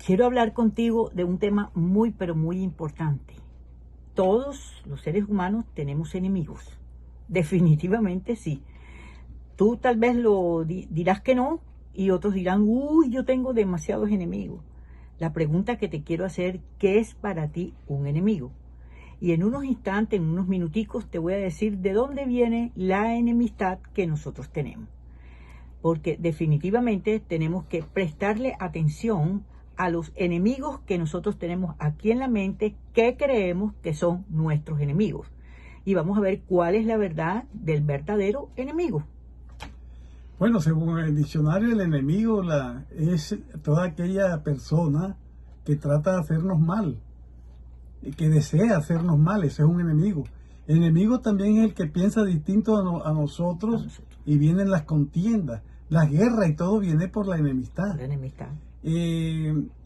Quiero hablar contigo de un tema muy, pero muy importante. Todos los seres humanos tenemos enemigos. Definitivamente sí. Tú tal vez dirás que no y otros dirán, uy, yo tengo demasiados enemigos. La pregunta que te quiero hacer, ¿qué es para ti un enemigo? Y en unos instantes, en unos minuticos, te voy a decir de dónde viene la enemistad que nosotros tenemos. Porque definitivamente tenemos que prestarle atención a los enemigos que nosotros tenemos aquí en la mente, que creemos que son nuestros enemigos. Y vamos a ver cuál es la verdad del verdadero enemigo. Bueno, según el diccionario, el enemigo es toda aquella persona que trata de hacernos mal, que desea hacernos mal. Ese es un enemigo. El enemigo también es el que piensa distinto a nosotros y vienen las contiendas, las guerras y todo viene por la enemistad. La enemistad.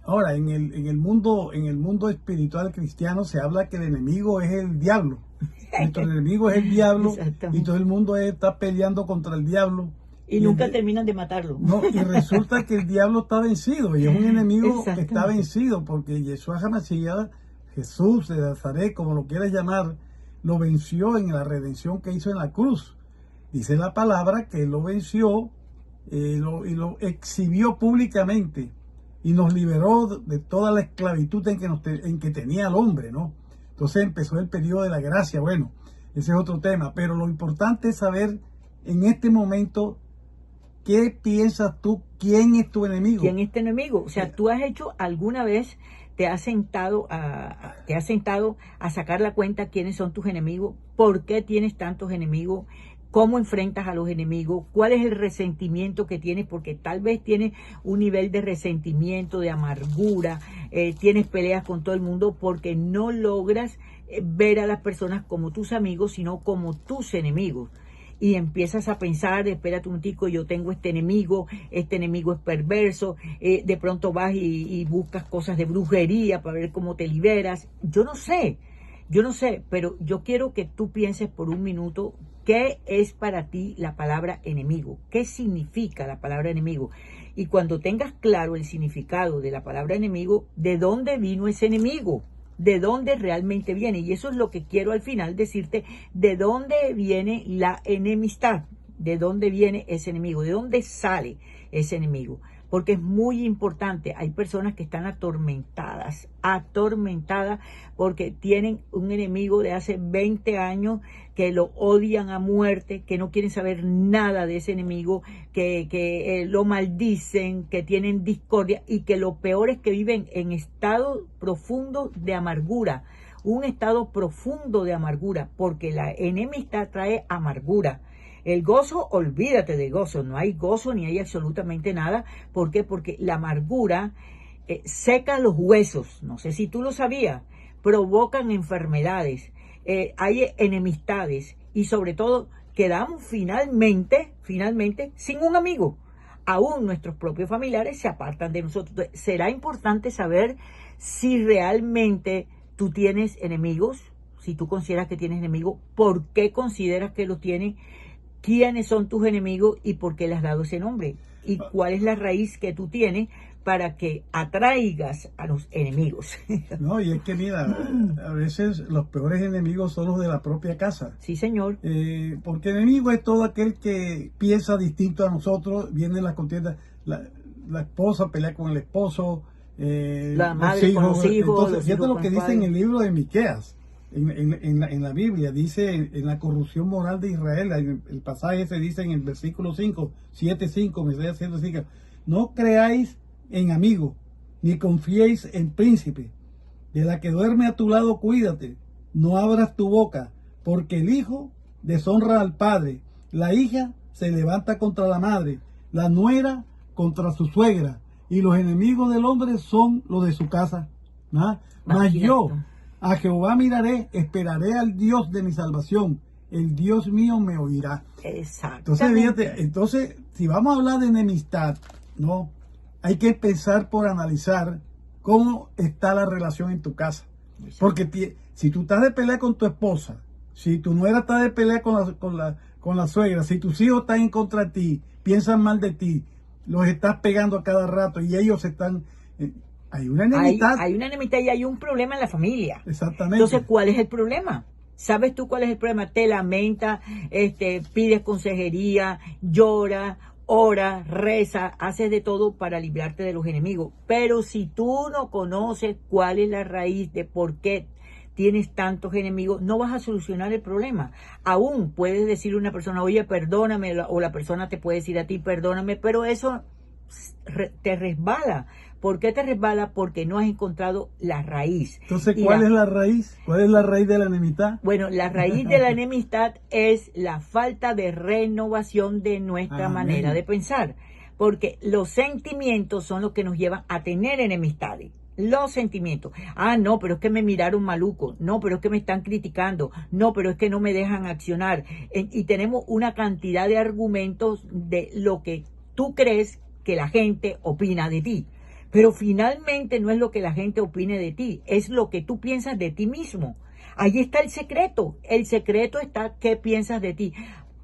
Ahora, en el mundo espiritual cristiano se habla que el enemigo es el diablo. Nuestro enemigo es el diablo y todo el mundo está peleando contra el diablo. Y nunca terminan de matarlo. No, y resulta que el diablo está vencido y es un enemigo que está vencido porque Yeshua HaMashiach, Jesús de Nazaret, como lo quieras llamar, lo venció en la redención que hizo en la cruz. Dice la palabra que él lo venció y lo exhibió públicamente y nos liberó de toda la esclavitud en que tenía el hombre, ¿no? Entonces empezó el periodo de la gracia. Bueno, ese es otro tema, pero lo importante es saber en este momento qué piensas tú, quién es tu enemigo. ¿Quién es tu enemigo? O sea, ¿tú has hecho alguna vez, te has sentado a sacar la cuenta quiénes son tus enemigos? ¿Por qué tienes tantos enemigos? ¿Cómo enfrentas a los enemigos? ¿Cuál es el resentimiento que tienes? Porque tal vez tienes un nivel de resentimiento, de amargura, tienes peleas con todo el mundo porque no logras ver a las personas como tus amigos, sino como tus enemigos. Y empiezas a pensar, espérate un tico, yo tengo este enemigo es perverso, de pronto vas y buscas cosas de brujería para ver cómo te liberas. Yo no sé, pero yo quiero que tú pienses por un minuto qué es para ti la palabra enemigo, qué significa la palabra enemigo. Y cuando tengas claro el significado de la palabra enemigo, ¿de dónde vino ese enemigo? ¿De dónde realmente viene? Y eso es lo que quiero al final decirte, de dónde viene la enemistad, de dónde viene ese enemigo, de dónde sale ese enemigo. Porque es muy importante, hay personas que están atormentadas porque tienen un enemigo de hace 20 años que lo odian a muerte, que no quieren saber nada de ese enemigo, que lo maldicen, que tienen discordia y que lo peor es que viven en estado profundo de amargura, un estado profundo de amargura, porque la enemistad trae amargura. El gozo, olvídate del gozo, no hay gozo ni hay absolutamente nada. ¿Por qué? Porque la amargura seca los huesos, no sé si tú lo sabías, provocan enfermedades, hay enemistades y sobre todo quedamos finalmente sin un amigo. Aún nuestros propios familiares se apartan de nosotros. Entonces, será importante saber si realmente tú tienes enemigos, si tú consideras que tienes enemigos, por qué consideras que los tienes, quiénes son tus enemigos y por qué le has dado ese nombre y cuál es la raíz que tú tienes para que atraigas a los enemigos. No, y es que mira, a veces los peores enemigos son los de la propia casa. Sí, señor. Porque enemigo es todo aquel que piensa distinto a nosotros, viene la contienda, la esposa pelea con el esposo, la madre con los hijos. Entonces, fíjate lo que dice en el libro de Miqueas. En la Biblia dice en la corrupción moral de Israel, el pasaje se dice en el versículo 5, 7:5, me estoy haciendo así, no creáis en amigo, ni confiéis en príncipe, de la que duerme a tu lado cuídate, no abras tu boca, porque el hijo deshonra al padre, la hija se levanta contra la madre, la nuera contra su suegra, y los enemigos del hombre son los de su casa. Mas yo a Jehová miraré, esperaré al Dios de mi salvación. El Dios mío me oirá. Exacto. Entonces, si vamos a hablar de enemistad, no, hay que empezar por analizar cómo está la relación en tu casa. Porque si tú estás de pelea con tu esposa, si tu nuera está de pelea con la suegra, si tus hijos están en contra de ti, piensan mal de ti, los estás pegando a cada rato y ellos están... Hay una enemistad. Hay una enemistad y hay un problema en la familia. Exactamente. Entonces, ¿cuál es el problema? ¿Sabes tú cuál es el problema? Te lamenta, pides consejería, llora, ora, reza, haces de todo para librarte de los enemigos. Pero si tú no conoces cuál es la raíz de por qué tienes tantos enemigos, no vas a solucionar el problema. Aún puedes decirle a una persona, oye, perdóname, o la persona te puede decir a ti, perdóname, pero eso te resbala. ¿Por qué te resbala? Porque no has encontrado la raíz. Entonces, ¿cuál es la raíz? ¿Cuál es la raíz de la enemistad? Bueno, la raíz de la enemistad es la falta de renovación de nuestra manera de pensar. Porque los sentimientos son los que nos llevan a tener enemistades. Los sentimientos. Ah, no, pero es que me miraron maluco. No, pero es que me están criticando. No, pero es que no me dejan accionar. Y tenemos una cantidad de argumentos de lo que tú crees que la gente opina de ti. Pero finalmente no es lo que la gente opine de ti, es lo que tú piensas de ti mismo. Ahí está el secreto. El secreto está qué piensas de ti.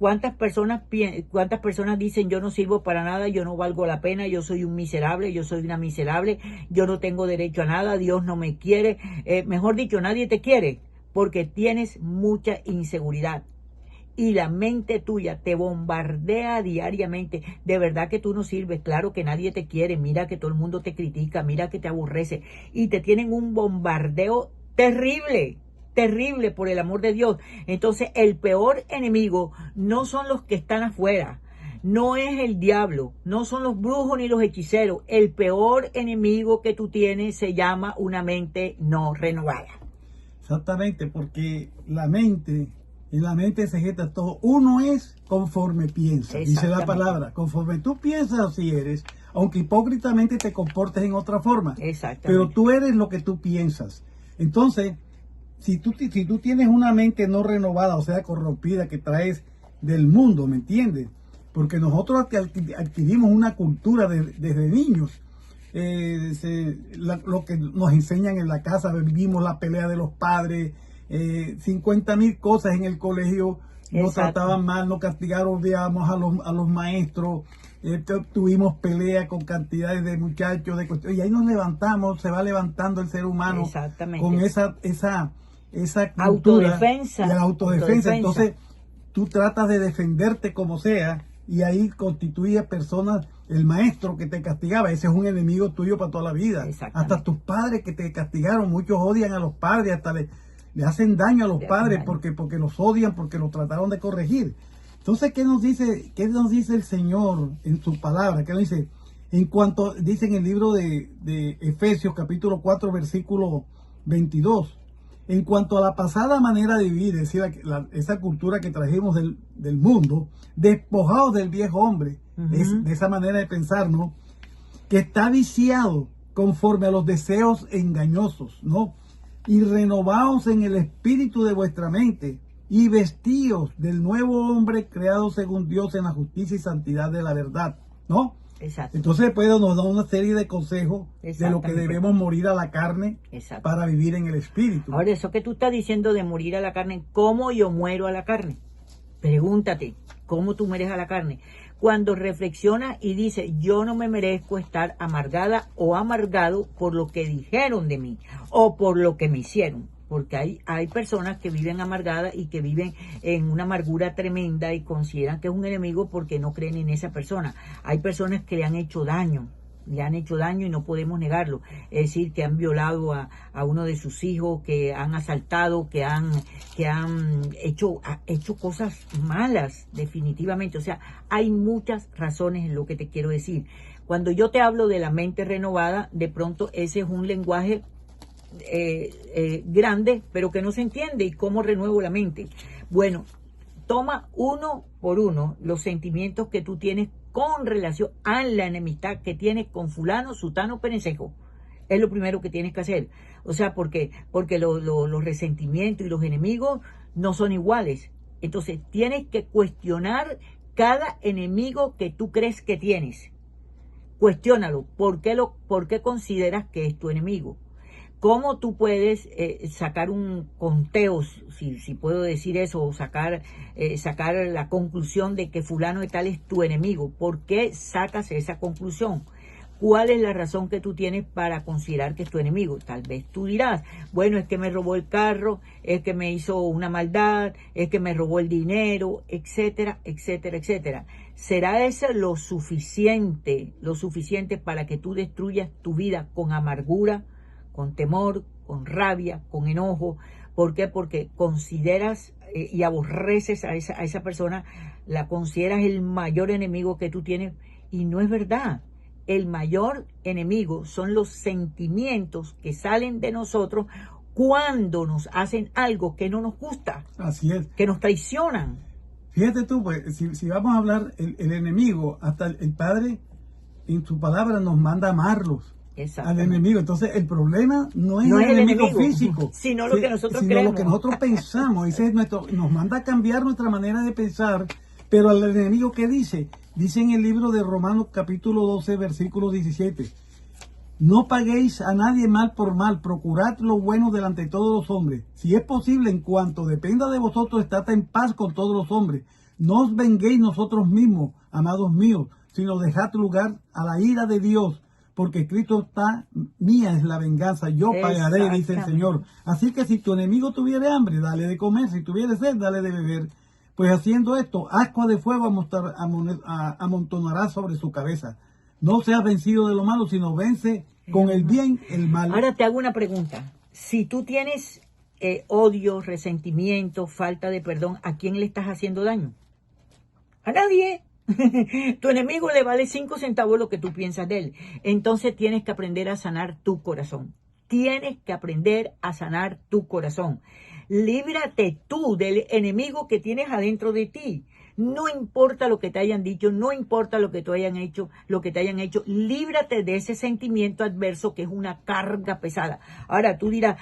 ¿Cuántas personas dicen yo no sirvo para nada, yo no valgo la pena, yo soy un miserable, yo soy una miserable, yo no tengo derecho a nada, Dios no me quiere? Mejor dicho, nadie te quiere porque tienes mucha inseguridad. Y la mente tuya te bombardea diariamente. De verdad que tú no sirves, claro que nadie te quiere, mira que todo el mundo te critica, mira que te aborrece. Y te tienen un bombardeo terrible, terrible por el amor de Dios. Entonces el peor enemigo no son los que están afuera, no es el diablo, no son los brujos ni los hechiceros. El peor enemigo que tú tienes se llama una mente no renovada. Exactamente, porque en la mente se gesta todo. Uno es conforme piensa, dice la palabra. Conforme tú piensas, así eres. Aunque hipócritamente te comportes en otra forma. Exactamente. Pero tú eres lo que tú piensas. Entonces, si tú tienes una mente no renovada, o sea, corrompida, que traes del mundo, ¿me entiendes? Porque nosotros adquirimos una cultura desde niños. Lo que nos enseñan en la casa, vivimos la pelea de los padres, 50,000 cosas en el colegio, nos trataban mal, nos castigaron, odiábamos a los maestros, tuvimos pelea con cantidades de muchachos, y ahí nos levantamos, se va levantando el ser humano con esa cultura autodefensa, y la autodefensa. Entonces tú tratas de defenderte como sea, y ahí constituye personas, el maestro que te castigaba, ese es un enemigo tuyo para toda la vida. Hasta tus padres que te castigaron, muchos odian a los padres, hasta le hacen daño a los padres porque los odian, porque los trataron de corregir. Entonces, ¿qué nos dice el Señor en su palabra? ¿Qué nos dice? Dice en el libro de Efesios, capítulo 4, versículo 22, en cuanto a la pasada manera de vivir, es decir, esa cultura que trajimos del mundo, despojados del viejo hombre, de esa manera de pensar, ¿no? Que está viciado conforme a los deseos engañosos, ¿no? Y renovaos en el espíritu de vuestra mente, y vestíos del nuevo hombre creado según Dios en la justicia y santidad de la verdad, ¿no? Exacto. Entonces pues nos da una serie de consejos de lo que debemos morir a la carne para vivir en el espíritu. Ahora, eso que tú estás diciendo de morir a la carne, ¿cómo yo muero a la carne? Pregúntate, ¿cómo tú mueres a la carne? Cuando reflexiona y dice, yo no me merezco estar amargada o amargado por lo que dijeron de mí o por lo que me hicieron. Porque hay personas que viven amargadas y que viven en una amargura tremenda y consideran que es un enemigo porque no creen en esa persona. Hay personas que le han hecho daño y no podemos negarlo. Es decir, que han violado a uno de sus hijos, que han asaltado, que han hecho cosas malas, definitivamente. O sea, hay muchas razones en lo que te quiero decir. Cuando yo te hablo de la mente renovada, de pronto ese es un lenguaje grande, pero que no se entiende. ¿Y cómo renuevo la mente? Bueno, toma uno por uno los sentimientos que tú tienes con relación a la enemistad que tienes con fulano, sutano, perencejo. Es lo primero que tienes que hacer. O sea, porque los resentimientos y los enemigos no son iguales. Entonces tienes que cuestionar cada enemigo que tú crees que tienes. Cuestiónalo. ¿Por qué consideras que es tu enemigo? ¿Cómo tú puedes sacar un conteo, si puedo decir eso, o sacar la conclusión de que fulano de tal es tu enemigo? ¿Por qué sacas esa conclusión? ¿Cuál es la razón que tú tienes para considerar que es tu enemigo? Tal vez tú dirás, bueno, es que me robó el carro, es que me hizo una maldad, es que me robó el dinero, etcétera, etcétera, etcétera. ¿Será eso lo suficiente para que tú destruyas tu vida con amargura, con temor, con rabia, con enojo? ¿Por qué? Porque consideras y aborreces a esa persona, la consideras el mayor enemigo que tú tienes, y no es verdad. El mayor enemigo son los sentimientos que salen de nosotros cuando nos hacen algo que no nos gusta, Así es. que nos traicionan. Fíjate tú, pues, si vamos a hablar, el enemigo, hasta el Padre en su palabra nos manda amarlos al enemigo. Entonces el problema no es el enemigo físico, sino lo que nosotros sino creemos. lo que nosotros pensamos. Ese es nos manda a cambiar nuestra manera de pensar. Pero al enemigo, ¿qué dice? Dice en el libro de Romanos capítulo 12, versículo 17. No paguéis a nadie mal por mal, procurad lo bueno delante de todos los hombres. Si es posible, en cuanto dependa de vosotros, estad en paz con todos los hombres. No os venguéis nosotros mismos, amados míos, sino dejad lugar a la ira de Dios, porque Cristo está, mía es la venganza, yo pagaré, dice el Señor. Así que si tu enemigo tuviere hambre, dale de comer, si tuviere sed, dale de beber. Pues haciendo esto, ascua de fuego amontonará sobre su cabeza. No seas vencido de lo malo, sino vence con el bien el mal. Ahora te hago una pregunta. Si tú tienes odio, resentimiento, falta de perdón, ¿a quién le estás haciendo daño? A nadie. Tu enemigo le vale 5 centavos lo que tú piensas de él. Entonces tienes que aprender a sanar tu corazón. Tienes que aprender a sanar tu corazón. Líbrate tú del enemigo que tienes adentro de ti. No importa lo que te hayan dicho, no importa lo que te hayan hecho, líbrate de ese sentimiento adverso que es una carga pesada. Ahora tú dirás,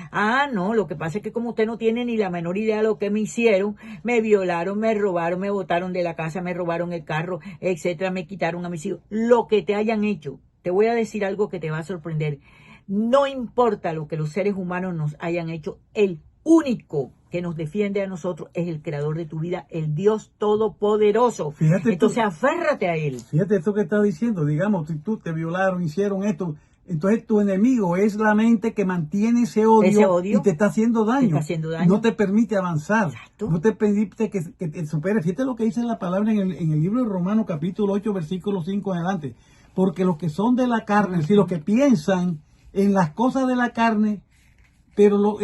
no, lo que pasa es que como usted no tiene ni la menor idea de lo que me hicieron, me violaron, me robaron, me botaron de la casa, me robaron el carro, etcétera, me quitaron a mis hijos. Lo que te hayan hecho, te voy a decir algo que te va a sorprender. No importa lo que los seres humanos nos hayan hecho, el único que nos defiende a nosotros es el creador de tu vida, el Dios Todopoderoso. Fíjate entonces aférrate a Él. Fíjate esto que está diciendo, digamos, si tú te violaron, hicieron esto, entonces tu enemigo es la mente que mantiene ese odio y te está haciendo daño. No te permite avanzar. Exacto. No te permite que te supere. Fíjate lo que dice la palabra en el libro de Romanos capítulo 8, versículo 5 en adelante. Porque los que son de la carne, si los que piensan en las cosas de la carne, pero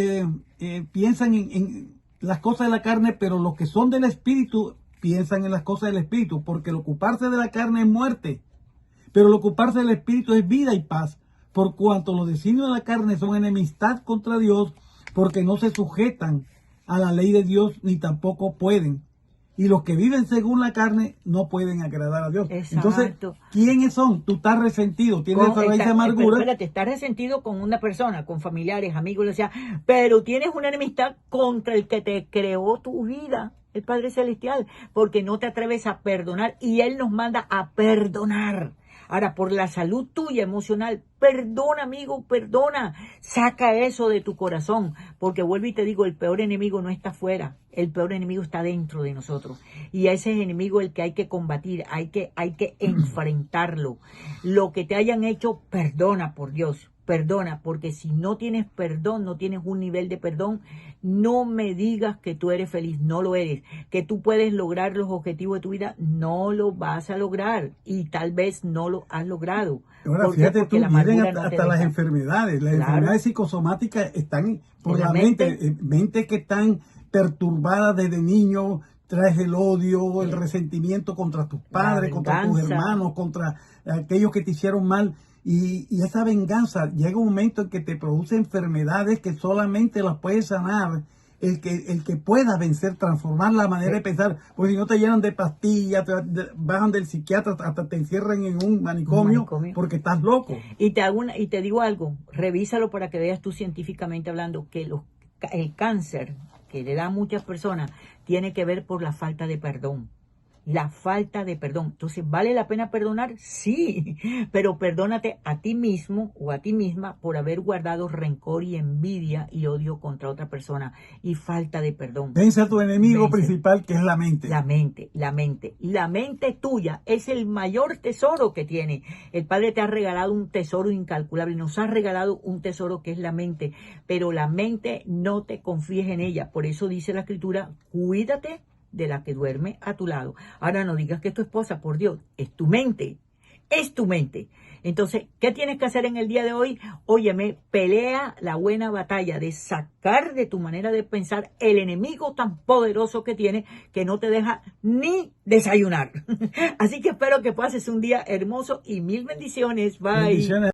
piensan en las cosas de la carne, pero los que son del Espíritu piensan en las cosas del Espíritu, porque el ocuparse de la carne es muerte, pero el ocuparse del Espíritu es vida y paz, por cuanto los designios de la carne son enemistad contra Dios, porque no se sujetan a la ley de Dios, ni tampoco pueden. Y los que viven según la carne no pueden agradar a Dios. Exacto. Entonces, ¿quiénes son? Tú estás resentido, tienes esa raíz de amargura. Espérate, estás resentido con una persona, con familiares, amigos, o sea, pero tienes una enemistad contra el que te creó tu vida, el Padre Celestial, porque no te atreves a perdonar y Él nos manda a perdonar. Ahora, por la salud tuya emocional, perdona, amigo, perdona. Saca eso de tu corazón, porque vuelvo y te digo, el peor enemigo no está afuera, el peor enemigo está dentro de nosotros. Y a ese enemigo el que hay que combatir, hay que enfrentarlo. Lo que te hayan hecho, perdona, por Dios. Perdona, porque si no tienes perdón, no tienes un nivel de perdón, no me digas que tú eres feliz, no lo eres. Que tú puedes lograr los objetivos de tu vida, no lo vas a lograr y tal vez no lo has logrado. Ahora, fíjate tú, vienen hasta las enfermedades. Las enfermedades psicosomáticas están por la mente que están perturbadas desde niño. Traes el odio, el resentimiento contra tus padres, contra tus hermanos, contra aquellos que te hicieron mal. Y esa venganza llega un momento en que te produce enfermedades que solamente las puede sanar el que pueda vencer, transformar la manera de pensar. Porque si no te llenan de pastillas, te bajan del psiquiatra, hasta te encierran en un manicomio porque estás loco. Y te digo algo, revísalo para que veas tú científicamente hablando que el cáncer que le da a muchas personas tiene que ver por la falta de perdón. la falta de perdón. Entonces, ¿vale la pena perdonar? Sí, pero perdónate a ti mismo o a ti misma por haber guardado rencor y envidia y odio contra otra persona y falta de perdón. Vence a tu enemigo Vence. principal, que es la mente. La mente, la mente. La mente tuya es el mayor tesoro que tiene. El Padre te ha regalado un tesoro incalculable. Nos ha regalado un tesoro que es la mente. Pero la mente, no te confíes en ella. Por eso dice la Escritura, cuídate de la que duerme a tu lado. Ahora no digas que es tu esposa, por Dios, es tu mente. Es tu mente. Entonces, ¿qué tienes que hacer en el día de hoy? Óyeme, pelea la buena batalla de sacar de tu manera de pensar el enemigo tan poderoso que tiene que no te deja ni desayunar. Así que espero que pases un día hermoso y mil bendiciones. Bye. Bendiciones.